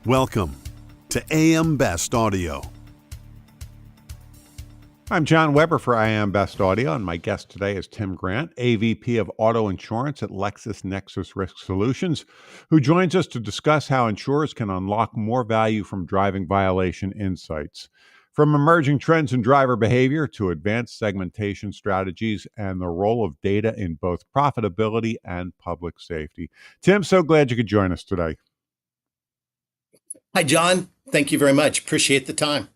Welcome to AM Best Audio. I'm John Weber for AM Best Audio, and my guest today is Tim Grant, AVP of Auto Insurance at LexisNexis Risk Solutions, who joins us to discuss how insurers can unlock more value from driving violation insights. From emerging trends in driver behavior to advanced segmentation strategies and the role of data in both profitability and public safety. Tim, so glad you could join us today. Hi, John. Thank you very much. Appreciate the time.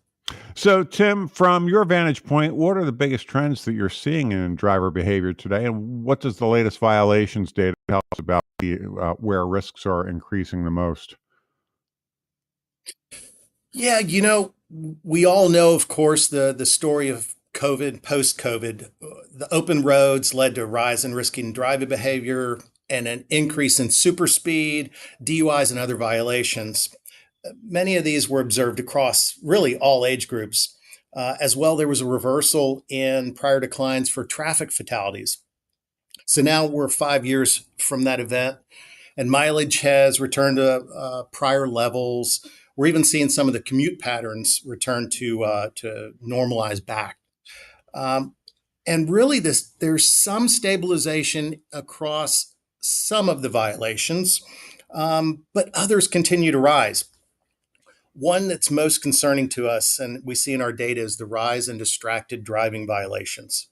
So, Tim, from your vantage point, what are the biggest trends that you're seeing in driver behavior today, and what does the latest violations data tell us about where risks are increasing the most? Yeah, we all know, of course, the story of COVID, post-COVID. The open roads led to a rise in risky driving behavior and an increase in super speed, DUIs, and other violations. Many of these were observed across really all age groups. As well, there was a reversal in prior declines for traffic fatalities. So now we're 5 years from that event, and mileage has returned to prior levels. We're even seeing some of the commute patterns return to normalize back. And really, there's some stabilization across some of the violations, but others continue to rise. One that's most concerning to us, and we see in our data, is the rise in distracted driving violations.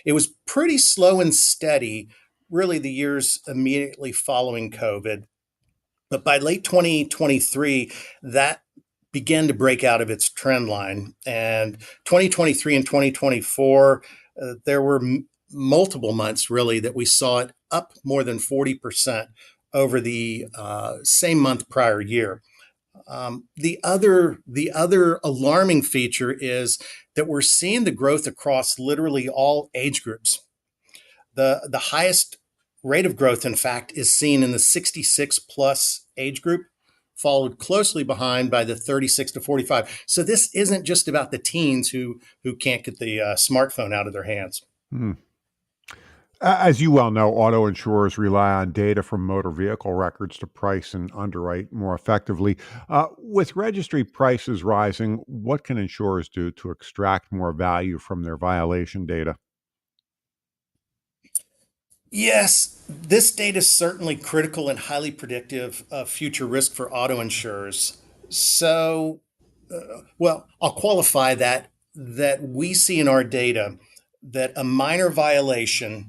It was pretty slow and steady, really, the years immediately following COVID. But by late 2023, that began to break out of its trend line. And 2023 and 2024, there were multiple months, really, that we saw it up more than 40% over the same month prior year. The other alarming feature is that we're seeing the growth across literally all age groups. The highest rate of growth, in fact, is seen in the 66 plus age group, followed closely behind by the 36 to 45. So this isn't just about the teens who can't get the smartphone out of their hands. As you well know, auto insurers rely on data from motor vehicle records to price and underwrite more effectively. With registry prices rising, what can insurers do to extract more value from their violation data? Yes, this data is certainly critical and highly predictive of future risk for auto insurers. So, I'll qualify that we see in our data that a minor violation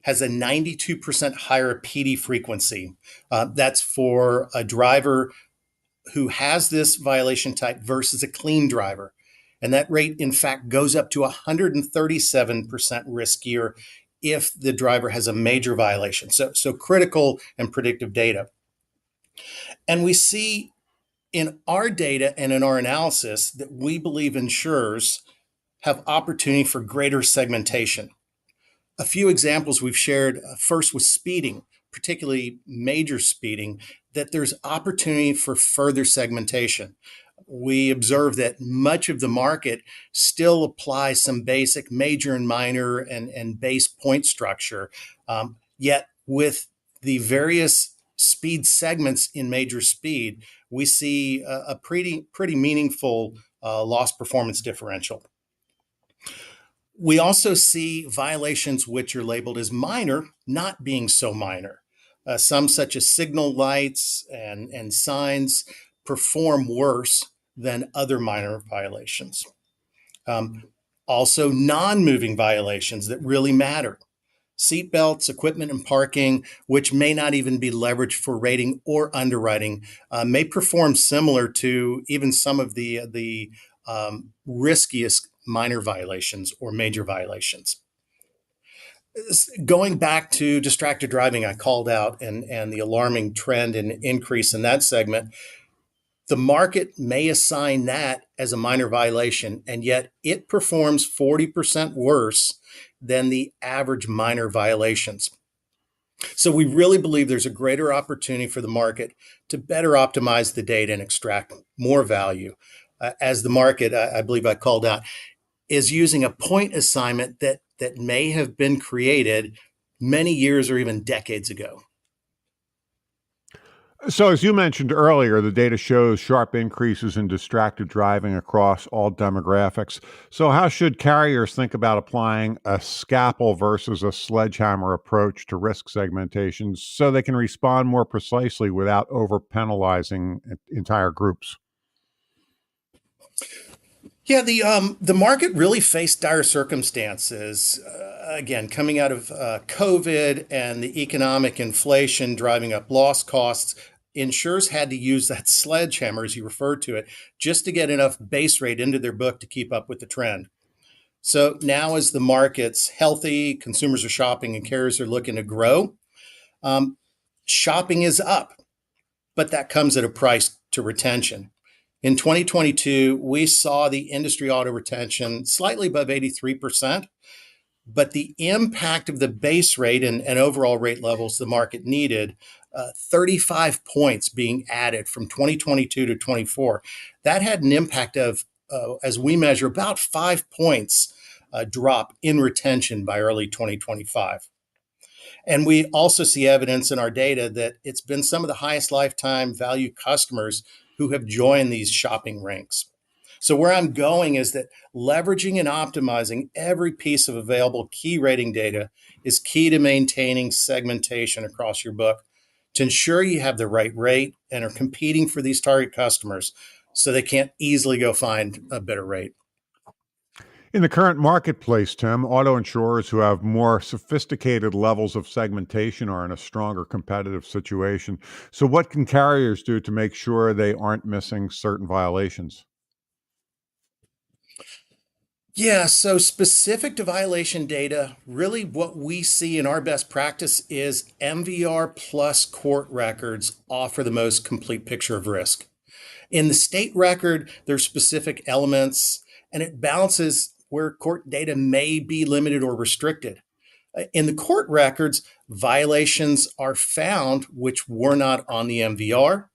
has a 92% higher PD frequency. That's for a driver who has this violation type versus a clean driver. And that rate, in fact, goes up to 137% riskier if the driver has a major violation. So critical and predictive data. And we see in our data and in our analysis that we believe insurers have opportunity for greater segmentation. A few examples we've shared, first with speeding, particularly major speeding, that there's opportunity for further segmentation. We observe that much of the market still applies some basic major and minor and base point structure. Yet with the various speed segments in major speed, we see a pretty meaningful loss performance differential. We also see violations which are labeled as minor not being so minor. Some, such as signal lights and signs, perform worse than other minor violations. Also, non-moving violations that really matter. Seatbelts, equipment, and parking, which may not even be leveraged for rating or underwriting, may perform similar to even some of the riskiest minor violations or major violations. Going back to distracted driving, I called out and the alarming trend and increase in that segment. The market may assign that as a minor violation, and yet it performs 40% worse than the average minor violations. So we really believe there's a greater opportunity for the market to better optimize the data and extract more value. As the market, I believe I called out, is using a point assignment that may have been created many years or even decades ago. So, as you mentioned earlier, the data shows sharp increases in distracted driving across all demographics. So, how should carriers think about applying a scalpel versus a sledgehammer approach to risk segmentation so they can respond more precisely without over penalizing entire groups? Yeah, the market really faced dire circumstances. Again, coming out of COVID and the economic inflation driving up loss costs, insurers had to use that sledgehammer, as you referred to it, just to get enough base rate into their book to keep up with the trend. So now, as the market's healthy, consumers are shopping, and carriers are looking to grow, um, shopping is up, but that comes at a price to retention. In 2022, we saw the industry auto retention slightly above 83%, but the impact of the base rate and overall rate levels the market needed, 35 points being added from 2022 to 24, that had an impact of, as we measure, about 5 points drop in retention by early 2025. And we also see evidence in our data that it's been some of the highest lifetime value customers who have joined these shopping ranks. So, where I'm going is that leveraging and optimizing every piece of available key rating data is key to maintaining segmentation across your book to ensure you have the right rate and are competing for these target customers so they can't easily go find a better rate. In the current marketplace, Tim, auto insurers who have more sophisticated levels of segmentation are in a stronger competitive situation. So, what can carriers do to make sure they aren't missing certain violations? Yeah, so specific to violation data, really what we see in our best practice is MVR plus court records offer the most complete picture of risk. In the state record, there's specific elements and it balances where court data may be limited or restricted. In the court records, violations are found which were not on the MVR.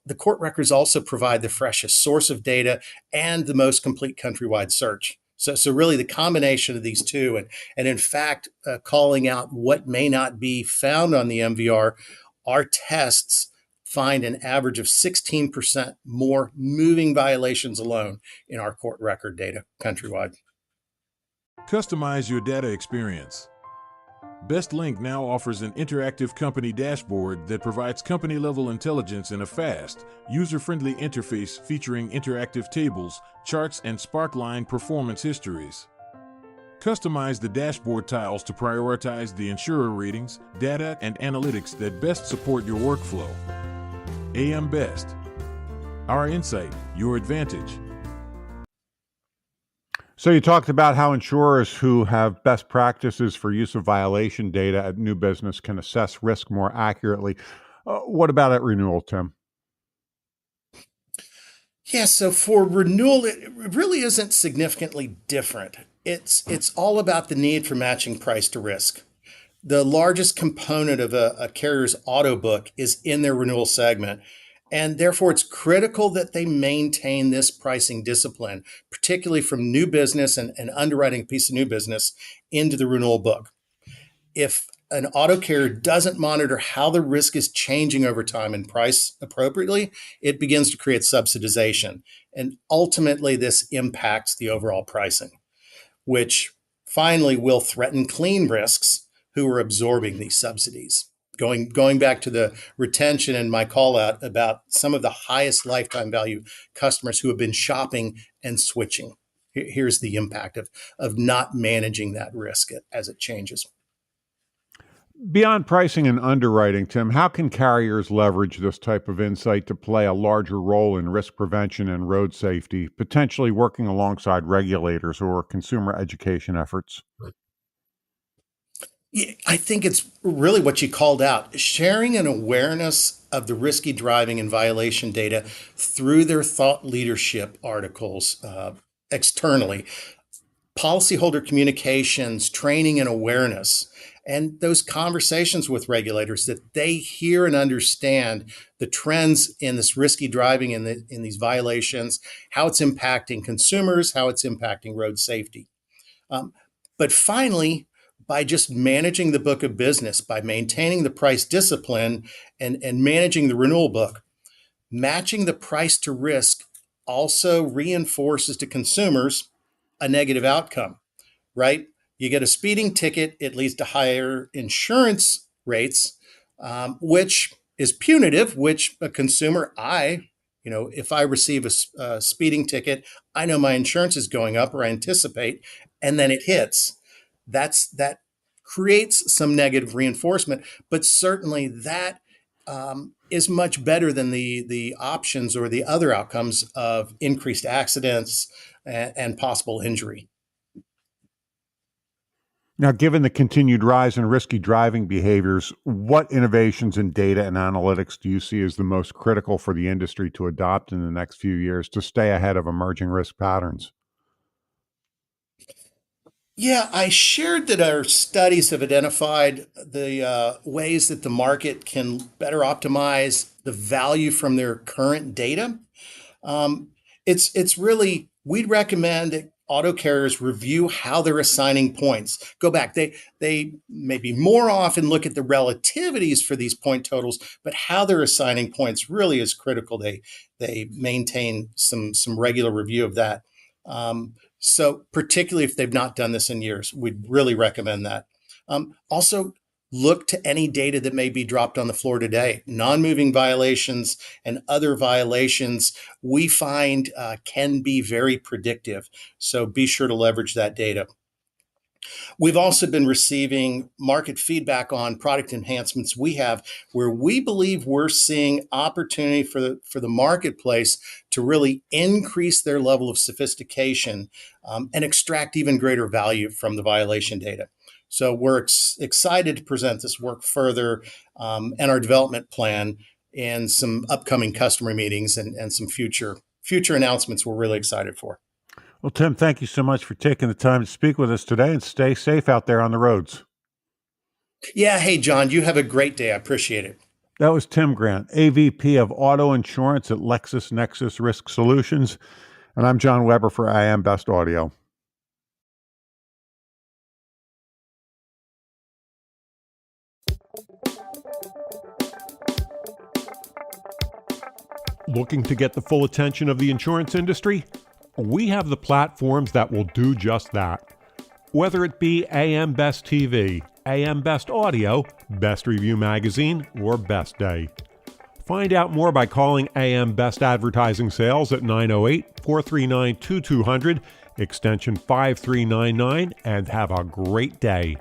The court records also provide the freshest source of data and the most complete countrywide search. So really the combination of these two, and in fact, calling out what may not be found on the MVR, our tests find an average of 16% more moving violations alone in our court record data countrywide. Customize your data experience. BestLink now offers an interactive company dashboard that provides company-level intelligence in a fast, user-friendly interface featuring interactive tables, charts, and Sparkline performance histories. Customize the dashboard tiles to prioritize the insurer ratings, data, and analytics that best support your workflow. AM Best. Our insight, your advantage. So, you talked about how insurers who have best practices for use of violation data at new business can assess risk more accurately. What about at renewal, Tim? Yeah, so for renewal, it really isn't significantly different. It's all about the need for matching price to risk. The largest component of a carrier's auto book is in their renewal segment. And therefore, it's critical that they maintain this pricing discipline, particularly from new business and underwriting a piece of new business into the renewal book. If an auto carrier doesn't monitor how the risk is changing over time and price appropriately, it begins to create subsidization. And ultimately, this impacts the overall pricing, which finally will threaten clean risks who are absorbing these subsidies. Going back to the retention and my call out about some of the highest lifetime value customers who have been shopping and switching. Here's the impact of not managing that risk as it changes. Beyond pricing and underwriting, Tim, how can carriers leverage this type of insight to play a larger role in risk prevention and road safety, potentially working alongside regulators or consumer education efforts? Yeah, I think it's really what you called out, sharing an awareness of the risky driving and violation data through their thought leadership articles externally, policyholder communications, training and awareness, and those conversations with regulators that they hear and understand the trends in this risky driving and in these violations, how it's impacting consumers, how it's impacting road safety. Um, but finally, by just managing the book of business, by maintaining the price discipline and managing the renewal book. Matching the price to risk also reinforces to consumers a negative outcome, right? You get a speeding ticket, it leads to higher insurance rates, which is punitive, which a consumer, if I receive a speeding ticket, I know my insurance is going up, or I anticipate, and then it hits. That creates some negative reinforcement, but certainly that is much better than the options or the other outcomes of increased accidents and possible injury. Now, given the continued rise in risky driving behaviors, what innovations in data and analytics do you see as the most critical for the industry to adopt in the next few years to stay ahead of emerging risk patterns? Yeah, I shared that our studies have identified the ways that the market can better optimize the value from their current data. It's really, we'd recommend that auto carriers review how they're assigning points. Go back, they maybe more often look at the relativities for these point totals, but how they're assigning points really is critical. They maintain some regular review of that. So particularly if they've not done this in years, we'd really recommend that. Also, look to any data that may be dropped on the floor today. Non-moving violations and other violations we find can be very predictive. So be sure to leverage that data. We've also been receiving market feedback on product enhancements we have, where we believe we're seeing opportunity for the marketplace to really increase their level of sophistication and extract even greater value from the violation data. So we're excited to present this work further and our development plan in some upcoming customer meetings and some future announcements we're really excited for. Well, Tim, thank you so much for taking the time to speak with us today, and stay safe out there on the roads. Yeah. Hey, John, you have a great day. I appreciate it. That was Tim Grant, AVP of Auto Insurance at LexisNexis Risk Solutions. And I'm John Weber for I Am Best Audio. Looking to get the full attention of the insurance industry? We have the platforms that will do just that. Whether it be AM Best TV, AM Best Audio, Best Review Magazine, or Best Day. Find out more by calling AM Best Advertising Sales at 908-439-2200, extension 5399, and have a great day.